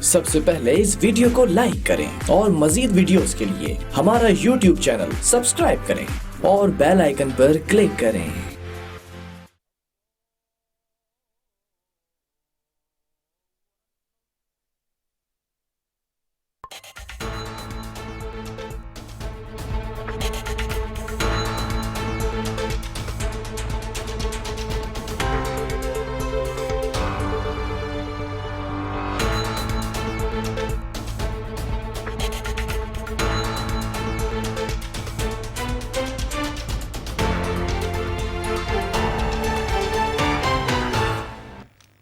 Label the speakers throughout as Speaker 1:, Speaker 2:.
Speaker 1: सबसे पहले इस वीडियो को लाइक करें और मजीद वीडियोस के लिए हमारा YouTube चैनल सब्सक्राइब करें और बेल आइकन पर क्लिक करें।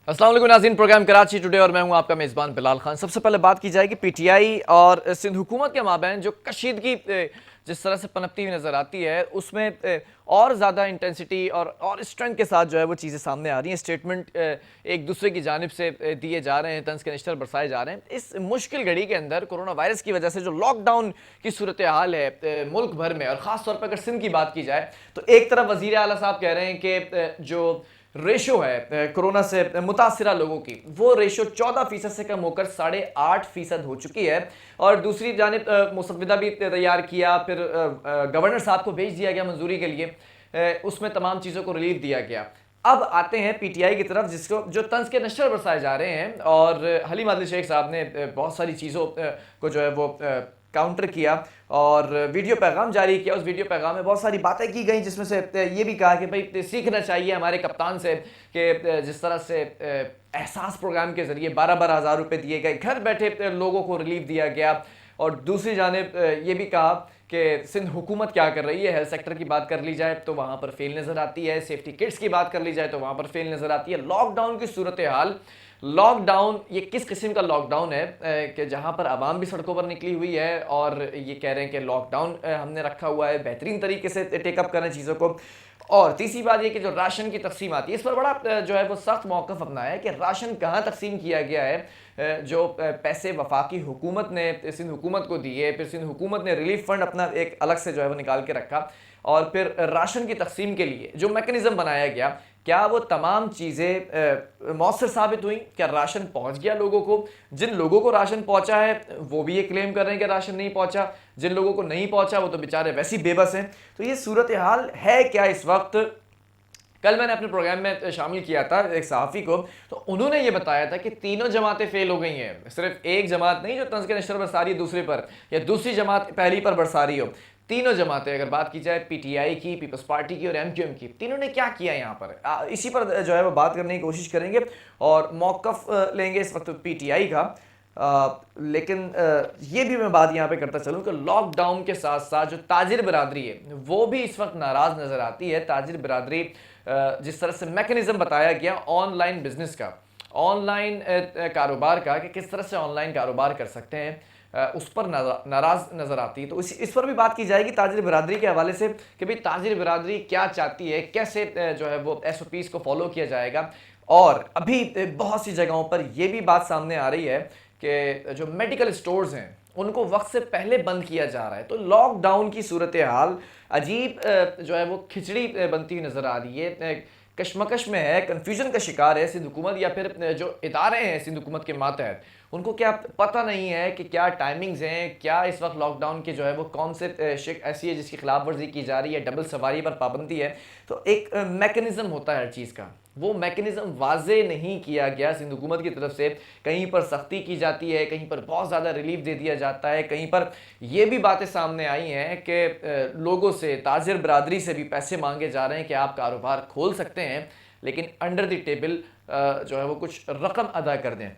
Speaker 2: अस्सलाम वालेकुम नाज़रीन, प्रोग्राम कराची टुडे और मैं हूं आपका मेज़बान बिलाल खान। सबसे पहले बात की जाएगी पीटीआई और सिंध हुकूमत के माबैन जो कशीदगी जिस तरह से पनपती हुई नज़र आती है, उसमें और ज़्यादा इंटेंसिटी और स्ट्रेंथ के साथ जो है वो चीज़ें सामने आ रही हैं। स्टेटमेंट एक दूसरे की जानिब से दिए जा रहे हैं, तंज के निश्तर बरसाए जा रहे हैं। इस मुश्किल घड़ी के अंदर कोरोना वायरस की वजह से जो लॉकडाउन की सूरत हाल है मुल्क भर में, और ख़ास तौर पर अगर सिंध की बात की जाए तो एक तरफ वज़ीर आला साहब कह रहे हैं कि जो रेशो है कोरोना से मुतासिरा लोगों की, वो रेशो 14% से कम होकर 8.5% हो चुकी है। और दूसरी जानिब मुसव्विदा भी तैयार किया, फिर गवर्नर साहब को भेज दिया गया मंजूरी के लिए, उसमें तमाम चीज़ों को रिलीफ दिया गया। अब आते हैं पीटीआई की तरफ, जिसको जो तंज के नशर बरसाए जा रहे हैं, और हलीम आदिल शेख साहब ने बहुत सारी चीज़ों को जो है वो काउंटर किया और वीडियो पैगाम जारी किया। उस वीडियो पैगाम में बहुत सारी बातें की गई, जिसमें से ये भी कहा कि भाई सीखना चाहिए हमारे कप्तान से कि जिस तरह से एहसास प्रोग्राम के ज़रिए 12-12 हज़ार रुपये दिए गए, घर बैठे लोगों को रिलीफ दिया गया। और दूसरी जानिब ये भी कहा कि सिंध हुकूमत क्या कर रही है। हेल्थ सेक्टर की बात कर ली जाए तो वहाँ पर फेल नज़र आती है, सेफ्टी किट्स की बात कर ली जाए तो वहाँ पर फेल नज़र आती है। लॉकडाउन की सूरत हाल, लॉकडाउन ये किस किस्म का लॉकडाउन है कि जहां पर आवाम भी सड़कों पर निकली हुई है और ये कह रहे हैं कि लॉकडाउन हमने रखा हुआ है, बेहतरीन तरीके से टेकअप करें चीज़ों को। और तीसरी बात ये कि जो राशन की तकसीम आती है, इस पर बड़ा जो है वो सख्त मौक़िफ़ अपनाया है कि राशन कहाँ तकसीम किया गया है। जो पैसे वफाकी हुकूमत ने सिंध हुकूमत को दिए, फिर सिंध हुकूमत ने रिलीफ फंड अपना एक अलग से जो है वो निकाल के रखा, और फिर राशन की तकसीम के लिए जो मैकेनिज़्म बनाया गया, क्या वो तमाम चीज़ें मौसर साबित हुई? क्या राशन पहुंच गया लोगों को? जिन लोगों को राशन पहुंचा है वो भी ये क्लेम कर रहे हैं कि राशन नहीं पहुंचा, जिन लोगों को नहीं पहुंचा वो तो बेचारे वैसे ही बेबस हैं। तो ये सूरत हाल है क्या इस वक्त? कल मैंने अपने प्रोग्राम में शामिल किया था एक सहाफ़ी को, तो उन्होंने ये बताया था कि तीनों जमातें फेल हो गई हैं। सिर्फ एक जमात नहीं जो तंज के नशर बरसा रही है दूसरे पर, या दूसरी जमात पहली पर बरसा रही हो। तीनों जमातें, अगर बात की जाए पीटीआई की, पीपल्स पार्टी की और एमक्यूएम की, तीनों ने क्या किया यहाँ पर, इसी पर जो है वो बात करने की कोशिश करेंगे और मौक़िफ़ लेंगे इस वक्त पीटीआई का। लेकिन ये भी मैं बात यहाँ पे करता चलूँ कि लॉकडाउन के साथ साथ जो ताजिर बरादरी है वो भी इस वक्त नाराज़ नज़र आती है। ताजिर बरादरी जिस तरह से मैकेनिज़्म बताया गया ऑनलाइन बिजनेस का, ऑनलाइन कारोबार का, कि किस तरह से ऑनलाइन कारोबार कर सकते हैं, उस पर नाराज़ नज़र आती है। तो इस पर भी बात की जाएगी ताजिर बरादरी के हवाले से कि भाई ताजिर बरादरी क्या चाहती है, कैसे जो है वो SOPs को फॉलो किया जाएगा। और अभी बहुत सी जगहों पर यह भी बात सामने आ रही है कि जो मेडिकल स्टोर्स हैं उनको वक्त से पहले बंद किया जा रहा है। तो लॉकडाउन की सूरत हाल अजीब जो है वो खिचड़ी बनती हुई नज़र आ रही है, कशमकश में है, कन्फ्यूजन का शिकार है सिंध हुकूमत, या फिर जो इदारे हैं सिंध हुकूमत के मातहत, उनको क्या पता नहीं है कि क्या टाइमिंग्स हैं, क्या इस वक्त लॉकडाउन के जो है वो कौन से शिक ऐसी है जिसकी खिलाफ वर्जी की जा रही है, डबल सवारी पर पाबंदी है। तो एक मैकेनिज़्म होता है हर चीज़ का, वो मैकेनिज़्म वाजे नहीं किया गया सिंध हुकूमत की तरफ से। कहीं पर सख्ती की जाती है, कहीं पर बहुत ज़्यादा रिलीफ दे दिया जाता है, कहीं पर ये भी बातें सामने आई हैं कि लोगों से, ताजिर बरादरी से भी पैसे मांगे जा रहे हैं कि आप कारोबार खोल सकते हैं, लेकिन अंडर द टेबल जो है वो कुछ रकम अदा कर दें।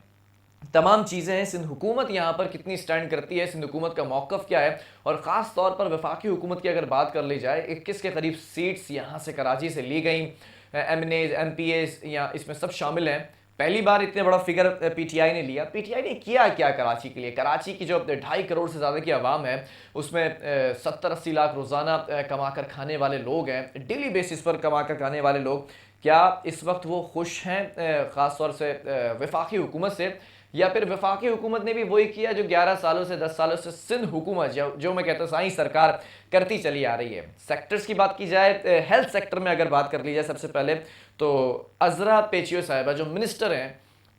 Speaker 2: तमाम चीज़ें हैं। सिंध हुकूमत यहाँ पर कितनी स्टैंड करती है, सिंध हुकूमत का मौक़िफ़ क्या है, और ख़ास तौर पर वफाकी हुकूमत की अगर बात कर ली जाए, 21 के करीब सीट्स यहाँ से कराची से ली गई, MNAs MPAs या इसमें सब शामिल हैं। पहली बार इतने बड़ा फिगर पीटीआई ने लिया। पीटीआई ने किया क्या कराची के लिए? कराची की जो 2.5 करोड़ से ज़्यादा की आवाम है, उसमें 70-80 लाख रोज़ाना कमा कर खाने वाले लोग हैं, डेली बेसिस पर कमा कर खाने वाले लोग। क्या इस वक्त वो खुश हैं ख़ास तौर से वफाकी हुकूमत से, या फिर वफाकी हुकूमत ने भी वही किया जो 11 सालों से 10 सालों से सिंध हुकूमत जो मैं कहता हूँ साईं सरकार करती चली आ रही है? सेक्टर्स की बात की जाए, हेल्थ सेक्टर में अगर बात कर ली जाए सबसे पहले, तो अज़रा पेचियो साहिबा जो मिनिस्टर हैं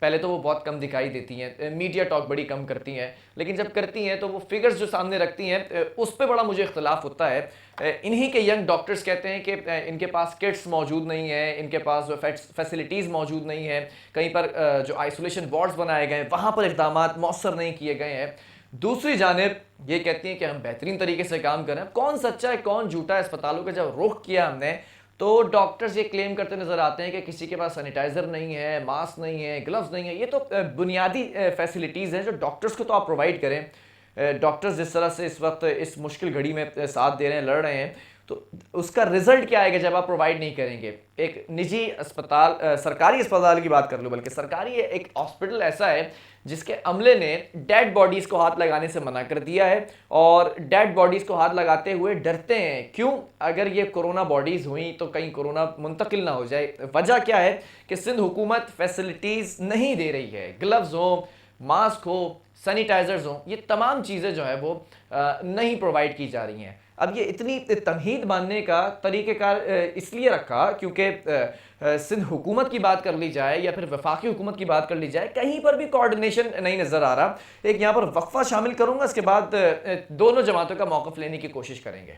Speaker 2: पहले तो वो बहुत कम दिखाई देती हैं, मीडिया टॉक बड़ी कम करती हैं, लेकिन जब करती हैं तो वो फिगर्स जो सामने रखती हैं उस पर बड़ा मुझे इख्तलाफ होता है। इन्हीं के यंग डॉक्टर्स कहते हैं कि इनके पास किट्स मौजूद नहीं है, इनके पास जो फैसिलिटीज़ मौजूद नहीं है, कहीं पर जो आइसोलेशन वार्ड्स बनाए गए हैं वहाँ पर इक़दाम मौसर नहीं किए गए हैं। दूसरी जानिब ये कहती हैं कि हम बेहतरीन तरीके से काम कर रहे हैं। कौन सच्चा है कौन झूठा है, अस्पतालों का जब रुख किया हमने तो डॉक्टर्स ये क्लेम करते नजर आते हैं कि किसी के पास सैनिटाइजर नहीं है, मास्क नहीं है, ग्लव्स नहीं है। ये तो बुनियादी फैसिलिटीज़ हैं जो डॉक्टर्स को तो आप प्रोवाइड करें। डॉक्टर्स जिस तरह से इस वक्त इस मुश्किल घड़ी में साथ दे रहे हैं, लड़ रहे हैं, तो उसका रिजल्ट क्या आएगा जब आप प्रोवाइड नहीं करेंगे। एक निजी अस्पताल, सरकारी अस्पताल की बात कर लो, बल्कि सरकारी एक हॉस्पिटल ऐसा है जिसके अमले ने डेड बॉडीज़ को हाथ लगाने से मना कर दिया है और डेड बॉडीज़ को हाथ लगाते हुए डरते हैं। क्यों? अगर ये कोरोना बॉडीज़ हुई तो कहीं कोरोना मुंतकिल ना हो जाए। वजह क्या है कि सिंध हुकूमत फैसिलिटीज़ नहीं दे रही है। ग्लव्स हो, मास्क हो, सैनिटाइजर्स हो, ये तमाम चीज़ें जो है वो नहीं प्रोवाइड की जा रही हैं। अब ये इतनी तमहीद मानने का तरीक़ेकार इसलिए रखा क्योंकि सिंध हुकूमत की बात कर ली जाए या फिर वफाकी हुकूमत की बात कर ली जाए, कहीं पर भी कोऑर्डिनेशन नहीं नज़र आ रहा। एक यहाँ पर वक्फा शामिल करूँगा, इसके बाद दोनों जमातों का मौक़िफ़ लेने की कोशिश करेंगे।